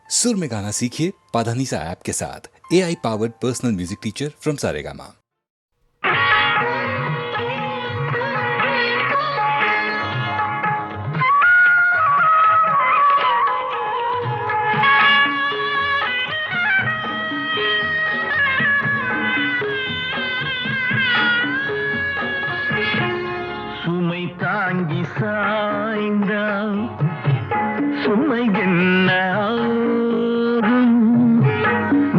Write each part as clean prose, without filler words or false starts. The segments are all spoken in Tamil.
सुर में गाना सीखिए पाधानीसा ऐप के साथ। AI powered personal music teacher from Saregama. சுமை தாங்கி சாய்ந்தால் சுமை என்ன ஆகும்?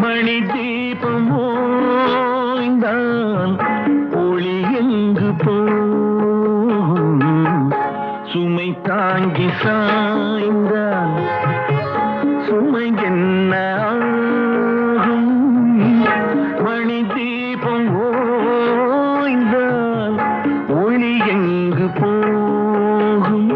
மணி தீபம் ஓய்ந்தால் ஒளி எங்கு போகும்? சுமை தாங்கி சாய்ந்தால் சுமை என்ன ஆகும்? மணி தீபம் ஓய்ந்தால் ஒளி எங்கு போகும்?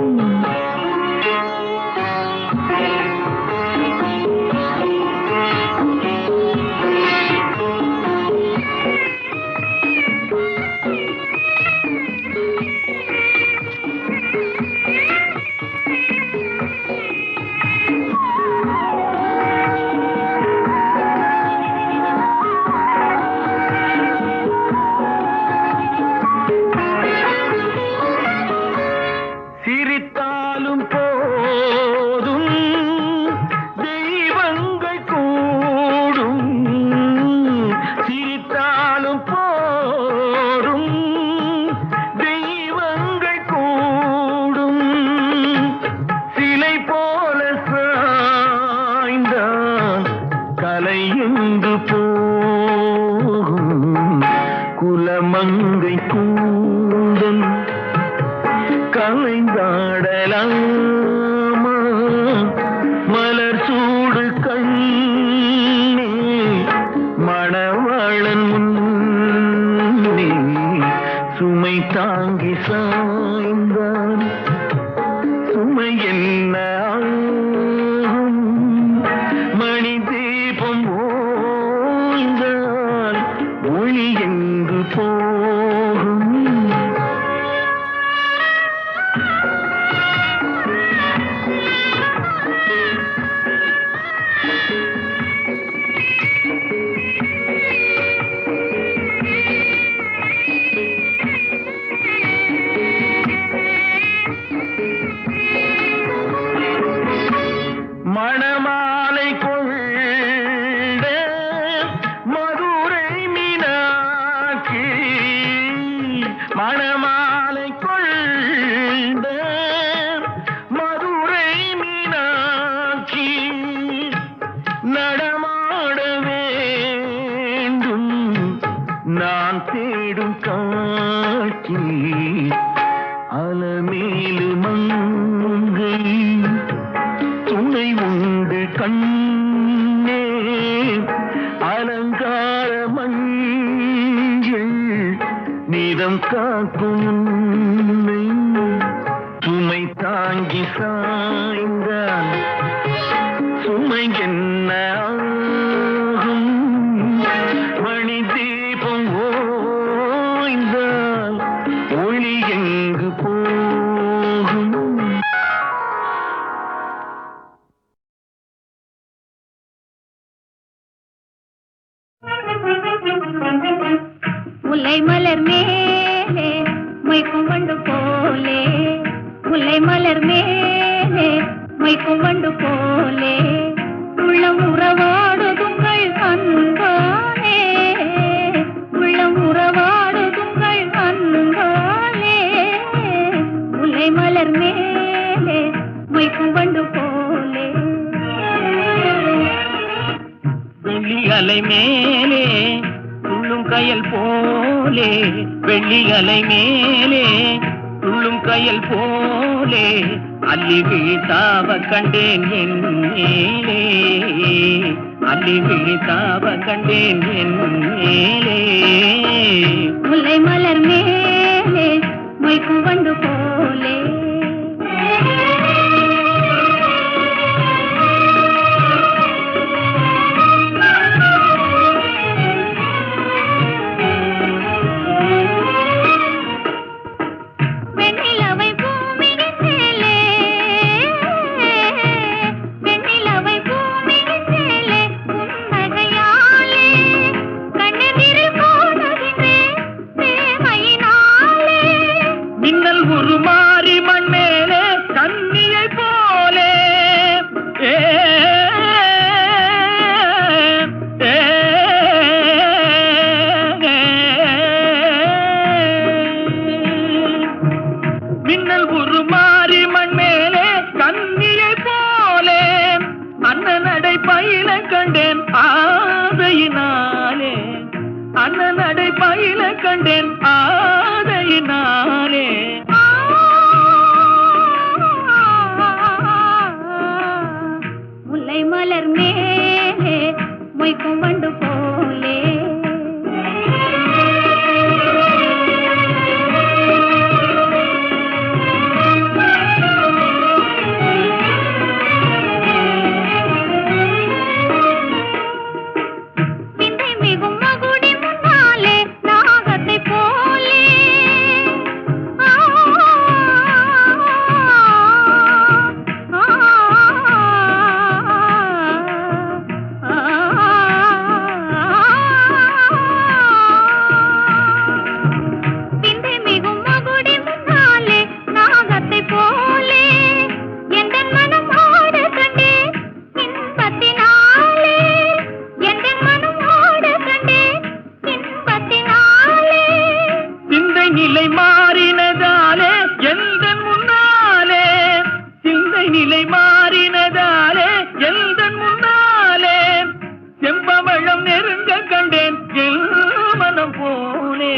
சிரித்தாலும் போதும் தெய்வங்கள் கூடும். சிரித்தாலும் போதும் தெய்வங்கள் கூடும். சிலை போல சாய்ந்தான் கலை எங்கு போகும்? குலமங்கை கூந்தல் கலைந்தாடலாமா? மலர் சூடு கண்ணே மணவாளன் முன்னே சுமை தாங்கி சாய்ந்தான் சுமை என்ன ஆகும்? மணி தீபம் ஓய்ந்தால் ஒளி எங்கு போகும்? மணமாலை கொண்ட மதுரை மீனாட்சி, மணமாலை கொண்ட மதுரை மீனாட்சி நடமாட வேண்டும் நான் தேடும் காட்சி. அலமேலு மங்கை துணை உண்டு கண்ணே அலங்கார மஞ்சள் நீதம் காக்கும் உன்னை. சுமை தாங்கி சாய்ந்தால் சுமை என்ன ஆகும்? மணி தீபம் ஓய்ந்தால் ஒளி எங்கு போகும்? முல்லை மலர் மேலே மொய்க்கும் வண்டு போலே, முல்லை மலர் மேலே மொய்க்கும் வண்டு போலே உள்ளம் உறவாடுதுங்கள் அன்பாலே, உள்ளம் உறவாடுதுங்கள் அன்பாலே. முல்லை மலர் மேலே மொய்க்கும் வண்டு போலே. வெள்ளி அலை மேலே துள்ளும் கயல் போலே, வெள்ளி அலை மேலே துள்ளும் கயல் போலே அள்ளி விழித்தாவ கண்டேன் என் மேலே, அள்ளி விழித்தாவ கண்டேன் என் மேலே. முல்லை மலர் மேலே மொய்க்கும் வண்டு போலே. வெண்ணிலவை பூமியின் மேலே, வெண்ணிலவை பூமியின் கண்டேன் ஆதையினாலே, அண்ணன் நடை பயில கண்டேன் ஆதையினாலே. முல்லை மலர் மேலே மொய்க்கும் வண்டு போலே, விந்தை மிகும் மகுடி முன்னாலே நாகத்தை போலே. விந்தை மிகும் மகுடி முன்னாலே நாகத்தை போலே, எந்தன் மனம் ஆட கண்டே இன்பத்தினாலே, எந்தன் மனம் ஆட கண்டே இன்பத்தினாலே. சிந்தை நிலை மாறினதாலே எந்த முன்னாலே, சிந்தை நிலை மாறினதாலே எந்த முன்னாலே, செம்பவளம் நெருங்க கண்டேன் எல் மனம் போலே.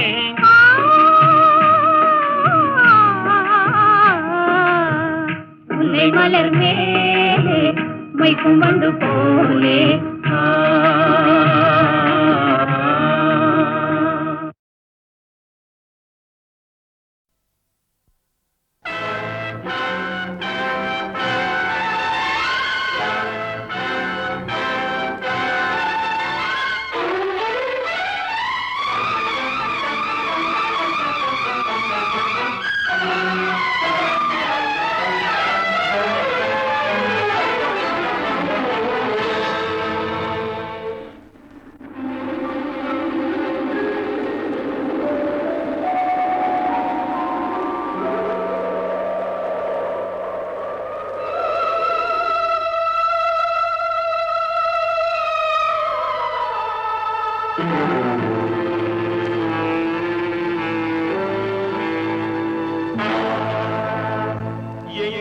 முல்லை மலர் மேலே மொய்க்கும் வண்டு போலே.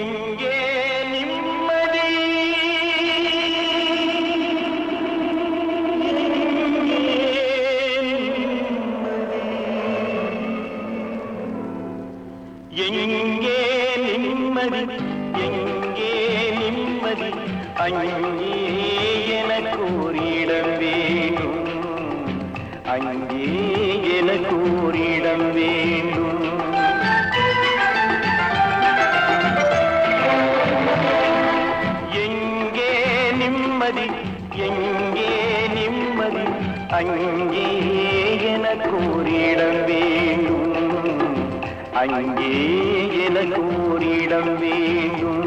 எங்கே நிம்மதி, எங்கே நிம்மதி, எங்கே நிம்மதி, அங்கே எனக்கு ஒரு இடம் வேண்டும், அங்கே எனக்கு ஒரு இடம் வேண்டும். எங்கே நிம்மதி, எங்கே நிம்மதி, அங்கே எனக்கு ஒரு இடம் வேண்டும், அங்கே எனக்கு ஒரு இடம் வேண்டும்.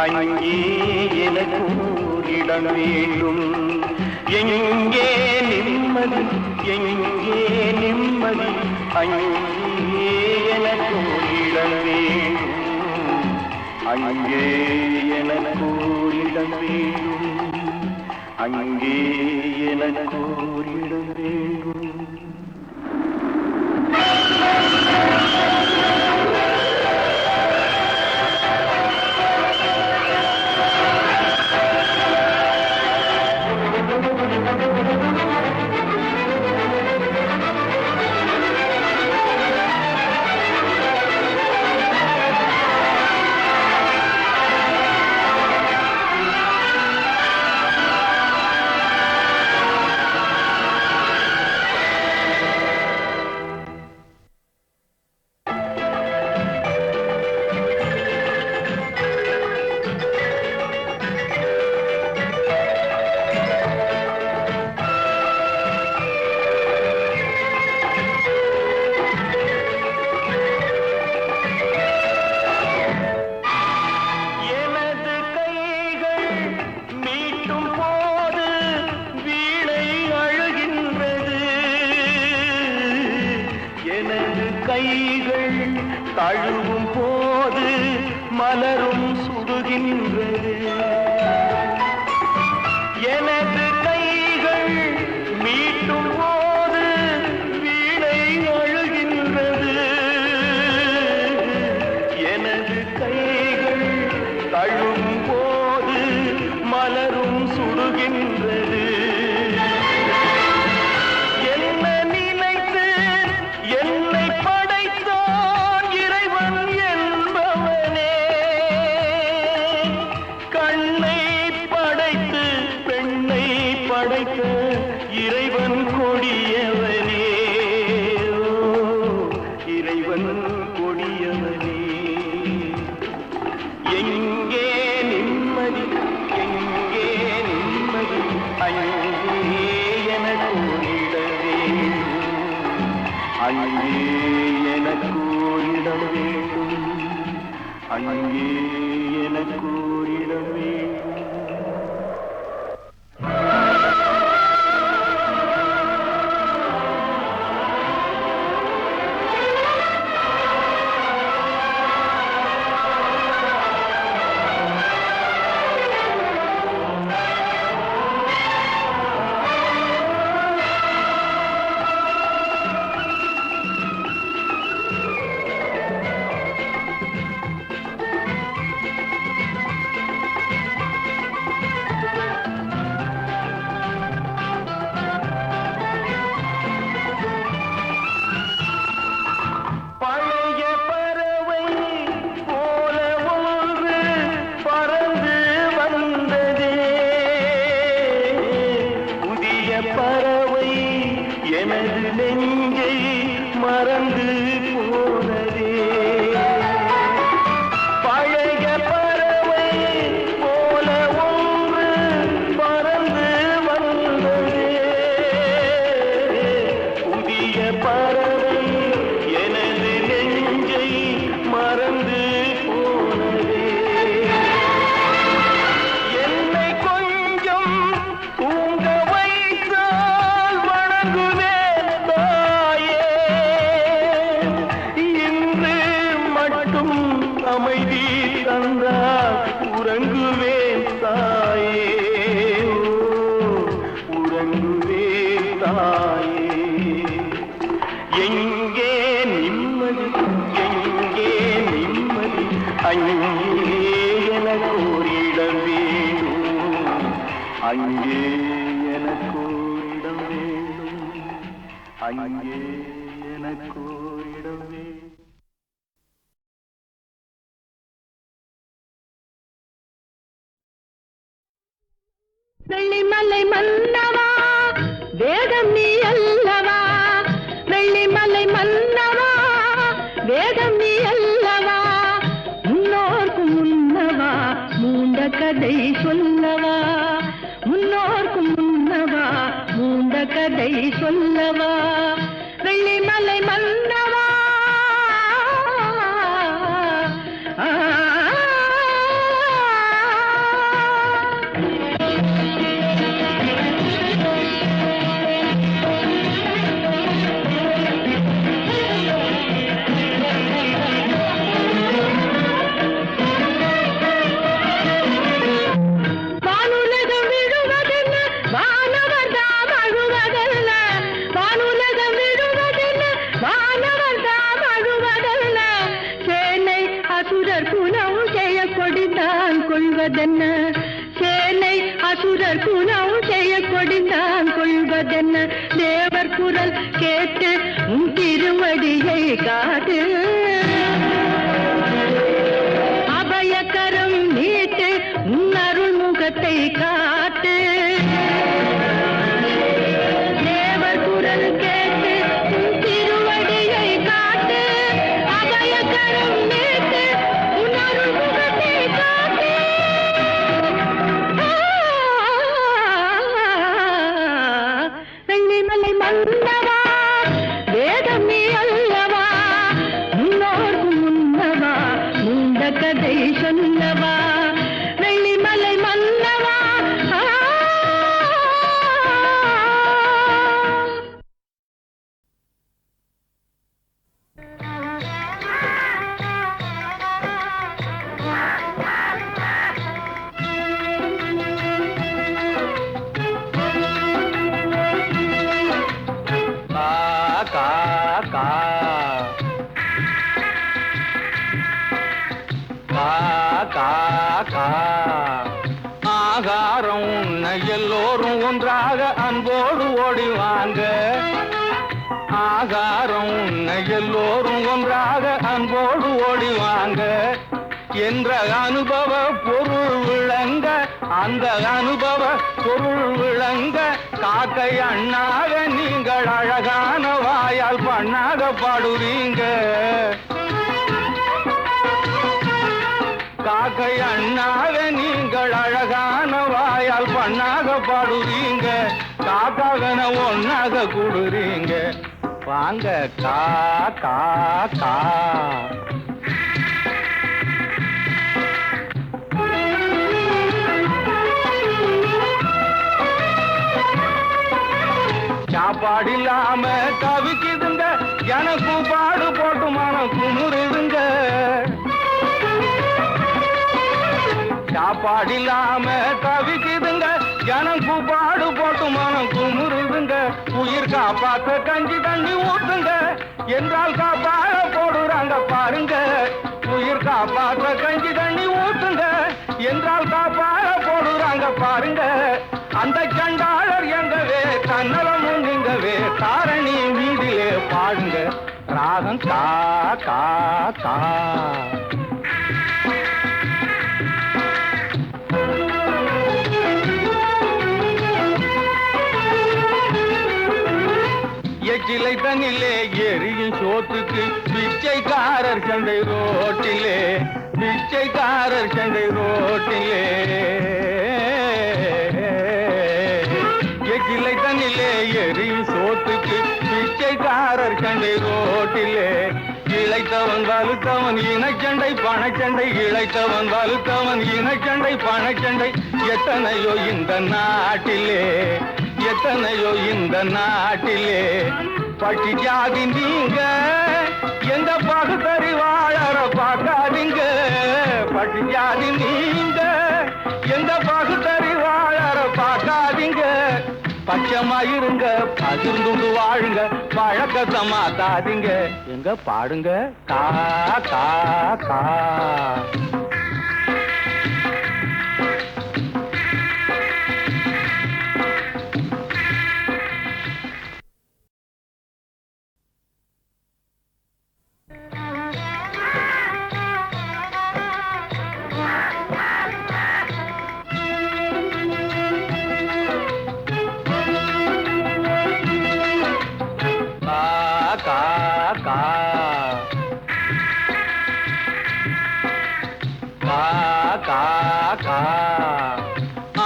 அங்கே எனக்கு இடம் வேண்டும். எங்கே நிம்மதி, எங்கே நிம்மதி, அங்கே எனக்கு இடம் வேண்டும், அங்கே எனக்கு இடம் வேண்டும், அங்கே எனக்கு இடம் வேண்டும். கைகள் தழுவும் போது மலரும் சுடுகின்றது. எனது கைகள் மீட்டும் போது வீணை அழுகின்றது. எனது கைகள் தழுவும் போது மலரும் சுடுகின்றது. என்ன நினைத்து என்னை படைத்தான் இறைவன் என்பவனே. கண்ணை படைத்து பெண்ணை படைத்த இறைவன் கொடியவனே. இறைவன் கொடியவனே. எங்கே நிம்மதி, எங்கே நிம்மதி, அங்கே எனக்கு ஓரிட வேண்டும். அங்கே எனக்கு ஓரிட வேண்டும். அங்கே எனக்கு ஓரிட வேண்டும். பழைய பறவை போல ஒன்று பறந்து வந்ததே. புதிய பறவை எனது நெஞ்சை மறந்து போனதே. பழைய பறவை போல ஒன்று பறந்து வந்ததே. புதிய பறவை எனது நெஞ்சை மறந்து போனதே. என்னை கொஞ்சம் தூங்க வைத்தால் வணங்குவேன் தாயே. இன்று மட்டும் அமைதி தந்தால் உறங்குவேன் தாயே. உறங்குவேன் தாயே. எங்கே நிம்மதி, எங்கே நிம்மதி, அங்கே எனக்கு ஓரிடம் வேண்டும். அங்கே எனக்கு ஓரிடம் வேண்டும். அங்கே எனக்கு ஓரிடம் வேண்டும். வெள்ளிமலை மன்னவா வேதம் நீ அல்லவா. வெள்ளிமலை மன்னவா வேதம் நீ அல்லவா. முன்னோர்க்கு முன்னவா மூண்ட கதை சொல்லவா. முன்னோர்க்கு முன்னவா மூண்ட கதை சொல்லவா. வெள்ளிமலை மன்னவா. வானுலகம் விழுவதென்ன வானவர் தாம் அழுவதல்ல. வானுலகம் விழுவதென்ன வானவர் தாம் அழுவதல்ல. சேனை அசுரர் குலம் செய்ய கொடிந்தான் கொள்வதென்ன. சேனை அசுரர் குலம் செய்ய கொடிந்தான் கொள்வதென்ன. தேவர் குரல் கேட்டு உன் திருவடியை காட்டு. அபயக்கரம் நீட்டு உன் அருள் முகத்தை காட்டு. தேவர் குரல் கேட்டு உன் திருவடியை காட்டு. அபயக்கரம் நீட்டு உன் அருள் முகத்தை காட்டு. வெள்ளிமலை மன்னவா வேதம் நீ அல்லவா. முன்னோர்க்கு முன்னவா மூண்ட கதை சொல்லவா. வெள்ளிமலை மன்னவா. கா கா ஆகாரம் உண்ண எல்லோரும் ஒன்றாக அன்போடு ஓடிவாங்க ஆகாரம் உண்ண எல்லோரும் ஒன்றாக அன்போடு ஓடிவாங்க என்ற அனுபவ பொருள் விளங்க அந்த அனுபவ பொருள் விளங்க காக்கை அண்ணாக நீங்கள் அழகான வாயால் பண்ணாக பாடுறீங்க காக்கை அண்ணாக நீங்கள் அழகான வாயால் பண்ணாக பாடுறீங்க காக்காகன ஒன்னாக கூடுறீங்க வாங்க கா கா கா சாப்பாடு இல்லாம தவிக்குதுங்க எனக்கும் பாடு போட்டு மனம் குமுறுதுங்க சாப்பாடு இல்லாம தவிக்குதுங்க எனக்கும் பாடு போட்டு மனம் குமுறுதுங்க உயிர் காப்பாத்த கஞ்சி தண்ணி ஊத்துங்க என்றால் காப்பாட போடுறாங்க பாருங்க உயிர் காப்பாத்த கஞ்சி தண்ணி ஊத்துங்க என்றால் காப்பாட போடுறாங்க பாருங்க அந்த சண்டாளர் எங்கவே தன்னலமும் நீங்கவே தாரணி வீதியிலே பாடுங்க ராகம் கா கா கா எச்சிலை தண்ணிலே எரியும் சோத்துக்கு பிச்சைக்காரர் சண்டை ரோட்டிலே பிச்சைக்காரர் சண்டை ரோட்டிலே எச்சிலை தண்ணிலே எரியும் சோத்துக்கு பிச்சைக்காரர் சண்டை ரோட்டிலே இழைத்தவன் வலுத்தவன் இனச்சண்டை பணச்சண்டை இழைத்தவன் வலுத்தவன் இனச்சண்டை பணச்சண்டை எத்தனையோ இந்த நாட்டிலே எத்தனையோ இந்த நாட்டிலே பட்டி ஜாதி நீங்க எந்த பகுத்தறி வாழற பார்க்காதீங்க பட்டி ஜாதி நீங்க எந்த பகுத்தறி வாழற பார்க்காதீங்க பச்சமாயிருங்க பகிர்ந்து வாழுங்க பழக்கத்தை மாத்தாதீங்க எங்க பாடுங்க கா கா கா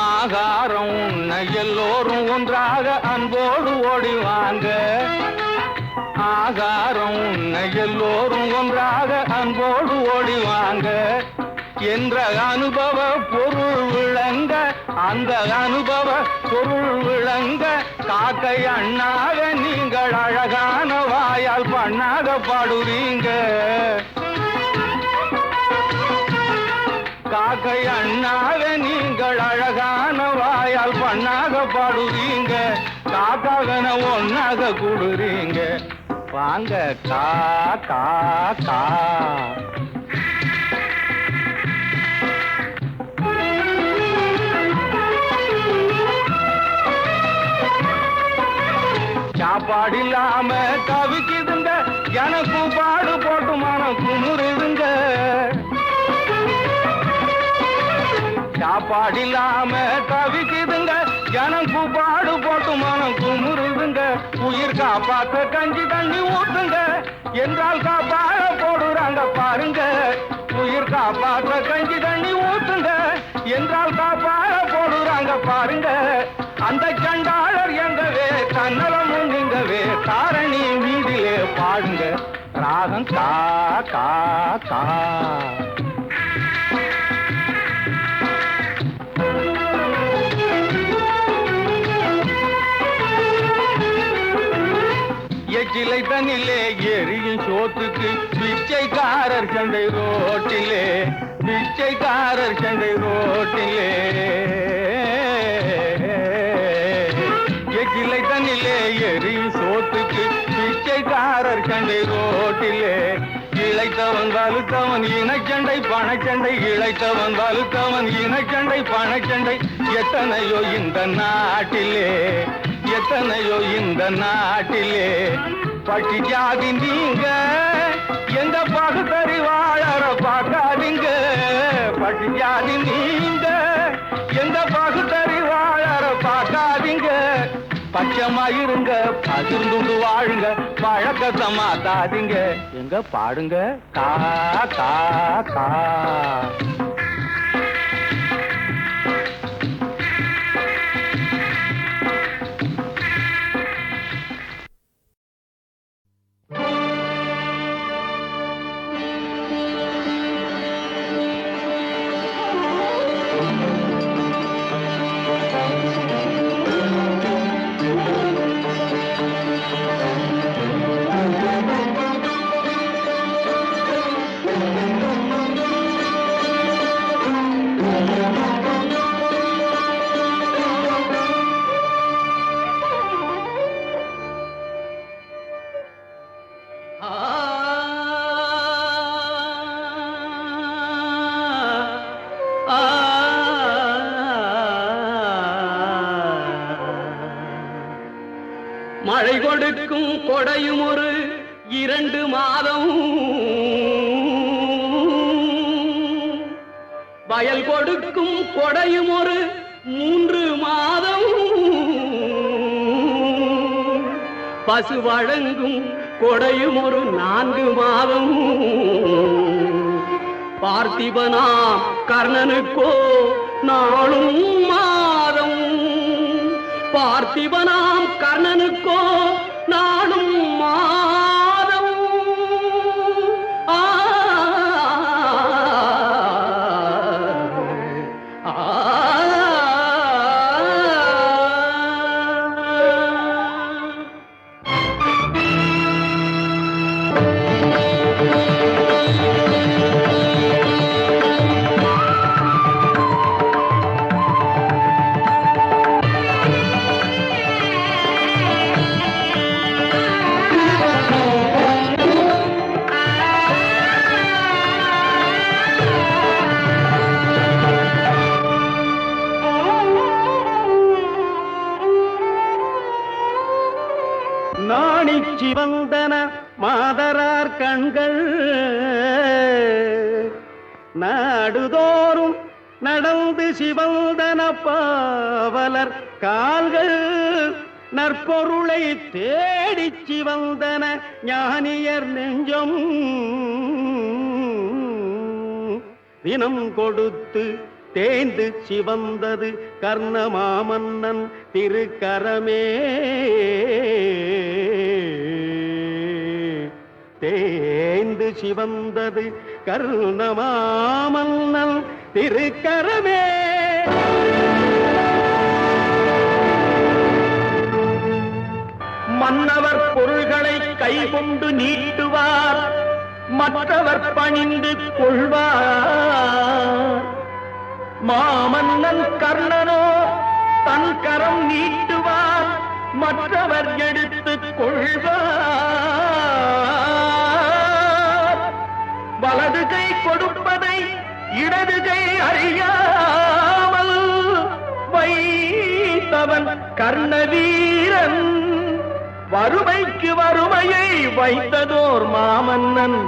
ஆகாரம் உண்ண எல்லோரும் ஒன்றாக அன்போடு ஓடிவாங்க ஆகாரம் உண்ண எல்லோரும் ஒன்றாக அன்போடு ஓடிவாங்க என்ற அனுபவ பொருள் விளங்க அந்த அனுபவ பொருள் விளங்க காக்கை அண்ணாக நீங்கள் அழகான வாயால் பண்ணாக பாடுறீங்க காக்கை அண்ணாக நீங்கள் அழகான வாயால் பண்ணாக பாடுறீங்க காக்காகன ஒன்னாக கூடுறீங்க வாங்க கா கா கா சாப்பாடு இல்லாம தவிக்குதுங்க எனக்கும் பாடு போட்டு மனம் குமுறுதுங்க சாப்பாடு இல்லாம தவிக்குதுங்க எனக்கும் பாடு போட்டு மனம் குமுறுதுங்க உயிர் காப்பாத்த கஞ்சி தண்ணி ஊத்துங்க என்றால் காப்பாட போடுறாங்க பாருங்க உயிர் காப்பாத்த கஞ்சி தண்ணி ஊத்துங்க என்றால் காப்பாட போடுறாங்க பாருங்க அந்த சண்டாளர் எங்கவே தன்னலமும் நீங்கவே தாரணி வீதியிலே பாடுங்க ராகம் கா கா கா எச்சிலை தண்ணிலே எரியும் சோத்துக்கு பிச்சைக்காரர் சண்டை ரோட்டிலே பிச்சைக்காரர் சண்டை ரோட்டிலே எச்சிலை தண்ணிலே எரியும் சோத்துக்கு பிச்சைக்காரர் சண்டை ரோட்டிலே இழைத்த இழைத்தவன் வலுத்தவன் இனச்சண்டை பணச்சண்டை, இழைத்தவன் வலுத்தவன் இனச்சண்டை பணச்சண்டை, எத்தனையோ இந்த நாட்டிலே, எத்தனையோ இந்த நாட்டிலே. பட்டி ஜாதி நீங்க எந்த பகுத்தறிவாளர பார்க்காதீங்க, பட்டி ஜாதி நீங்க எந்த பகுத்தறிவாளர பார்க்காதீங்க. பச்சமாயிருங்க, பகிர்ந்து வாழுங்க, பழக்கத்தை மாத்தாதீங்க. எங்க பாடுங்க கா கா கா. மழை கொடுக்கும் கொடையும் ஒரு 2 மாதம், வயல் கொடுக்கும் கொடையும் ஒரு 3 மாதம், பசு வழங்கும் கொடையும் ஒரு 4 மாதம். பார்த்திபனாம் கர்ணனுக்கோ நாளும் மாதம், பார்த்திபனாம் கர்ணனுக்கோ நாளும் மாதம். ஆ நாணிச்சி வந்தன மாதரார் கண்கள், நாடுதோறும் நடந்து சிவந்தன பாவலர் கால்கள், நற்பொருளை தேடிச் சிவந்தன ஞானியர் நெஞ்சம். தினம் கொடுத்து தேய்ந்து சிவந்தது கர்ணமாமன்னன் திருக்கரமே, தேய்ந்து சிவந்தது கர்ணமாமன்னன் திருக்கரமே. மன்னவர் பொருள்களை கைகொண்டு நீட்டுவார், மற்றவர் பணிந்து கொள்வார். மாமன்னன் கர்ணனோ தன் கரம் நீட்டுவார், மற்றவர் எடுத்துக் கொள்வார். வலது கை கொடுப்பதை இடது கை அறியாமல் வைத்தவன் கர்ணவீரன், வறுமைக்கு வறுமையை வைத்ததோர் மாமன்னன்.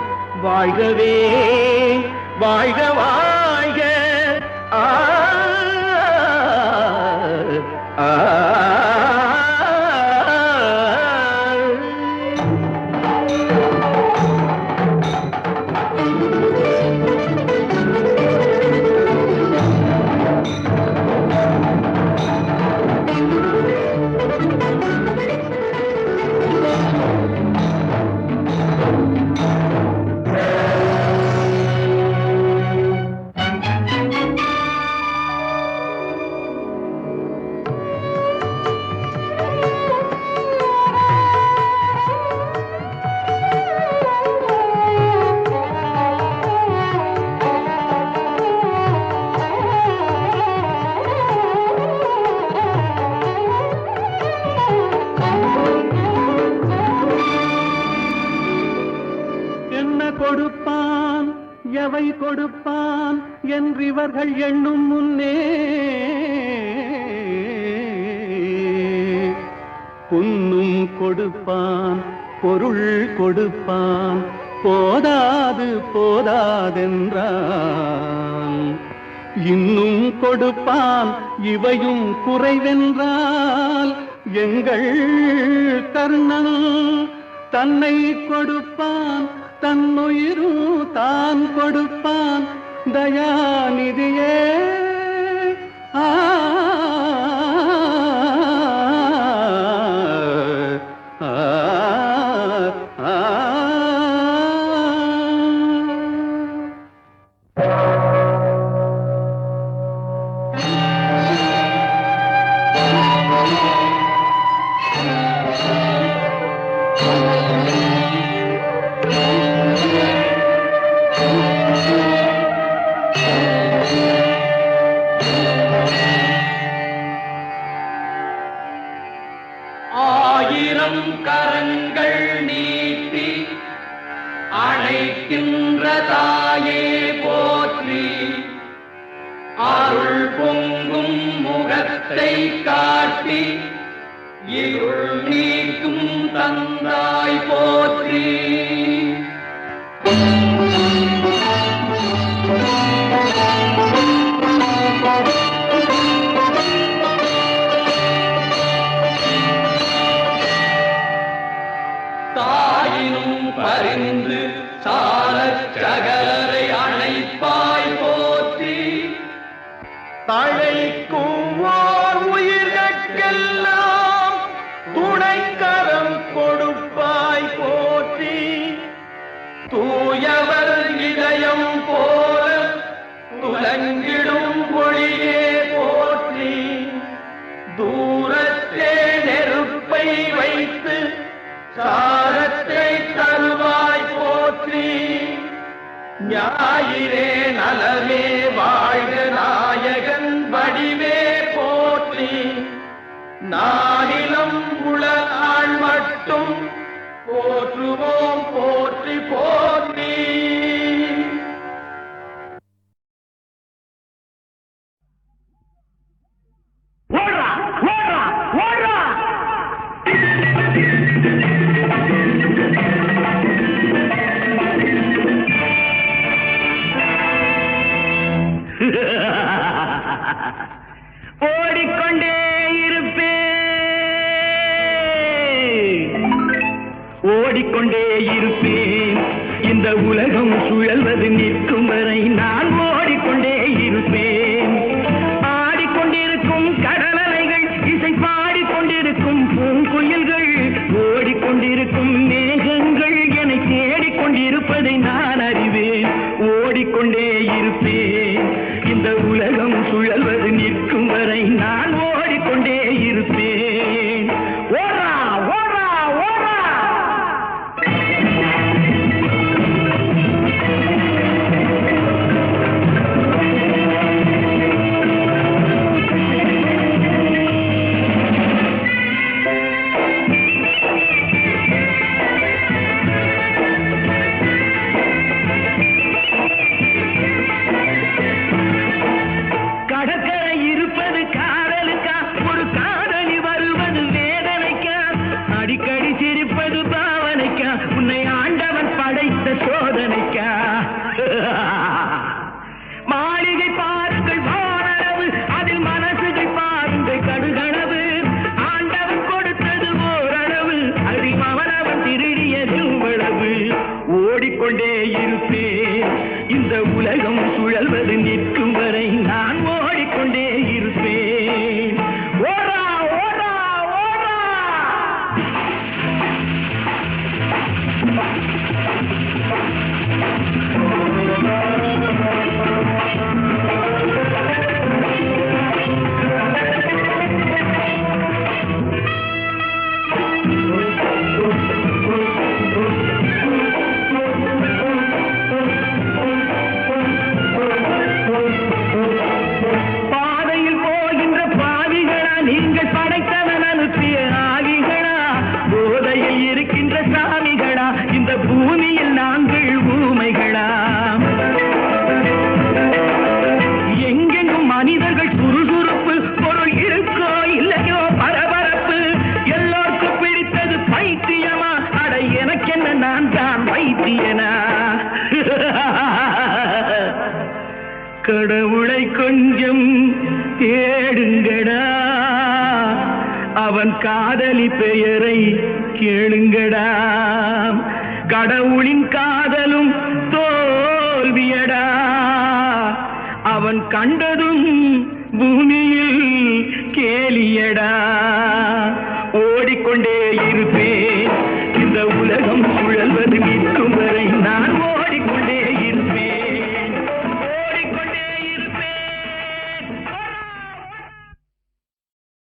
வாழ்கவே வாழ்க வாழ்க. ஆ ஆ கொடுப்பான் எவை கொடுப்பான் என்றிவர்கள் எண்ணும் முன்னே பொன்னும் கொடுப்பான் பொருள் கொடுப்பான் போதாது போதாதென்றான் இன்னும் கொடுப்பான் இவையும் குறைவென்றால் எங்கள் கர்ணன் தன்னை கொடுப்பான் தன்னுயிரும் தான் கொடுப்பான் தயாநிதியே ஆ ஆயிரம் கரங்கள் நீட்டி அணைக்கின்ற தாயே போற்றி அருள் பொங்கும் முகத்தை காட்டி இருள் நீக்கும் தந்தாய் போற்றி தாயினும் பரிந்து சாரச் சகலரை அணைப்பாய் போற்றி தழைக்கும் ஓர் உயிர்கட்கெல்லாம் துணைக்கரம் கொடுப்பாய் போற்றி தூயவர் இதயம் போல துலங்கிடும் ஒளியே போற்றி தூரத்தே நெருப்பை வைத்து சாரத்தை தருவாய் போற்றி ஞாயிறே நலமே வாழ்க நாயகன் வடிவே போற்றி நானிலம் உலகாள் மட்டும் போற்றுவோம் போற்றி போற்றி ஓடுறா ஓடுறா ஓடுறா ஓடிக்கொண்டே இருப்பேன் ஓடிக்கொண்டே இருப்பேன் இந்த உலகம் சுழல்வது நிற்கும் வரை நான் ஓடிக்கொண்டே இருப்பேன் ஆடிக்கொண்டிருக்கும் கடல் அலைகள் இசை பாடிக்கொண்டிருக்கும் பூங்குயில்கள் ஓடிக்கொண்டிருக்கும் மேகங்கள் என்னை தேடிக்கொண்டிருப்பதை நான் அறிவேன் ஓடிக்கொண்டே இருப்பேன் இந்த உலகம் சுழல்வது நிற்கும் வரை நான் ஓடிக்கொண்டே இருப்பேன் ஓடா ஓடா ஓடா கடற்கரை இருப்பது காதலுக்கா ஒரு காதலி வருவது வேதனைக்கா அடிக்கடி சிரிப்பது பாவனைக்கா உன்னை ஆண்டவன் படைத்த சோதனைக்கா மாளிகை பாருங்கள் வானளவு அதில் மனசுகள் பாருங்கள் கடுகளவு ஆண்டவன் கொடுத்தது ஓரளவு அதில் அவனவன் திருடியது இவ்வளவு ஓடிக்கொண்டே இருப்பேன் இந்த உலகம் சுழல்வது நிற்கும் வரை நான் ஓடிக்கொண்டே இருப்பேன் ஓடா ஓடா ஓடா கடவுளை கொஞ்சம் தேடுங்கடா, அவன் காதலி பெயரை கேளுங்கடா. கடவுளின் காதலும் தோல்வியடா, அவன் கண்டதும் பூமியில் கேலியடா. ஓடிக்கொண்டே இருப்பேன் இந்த உலகம்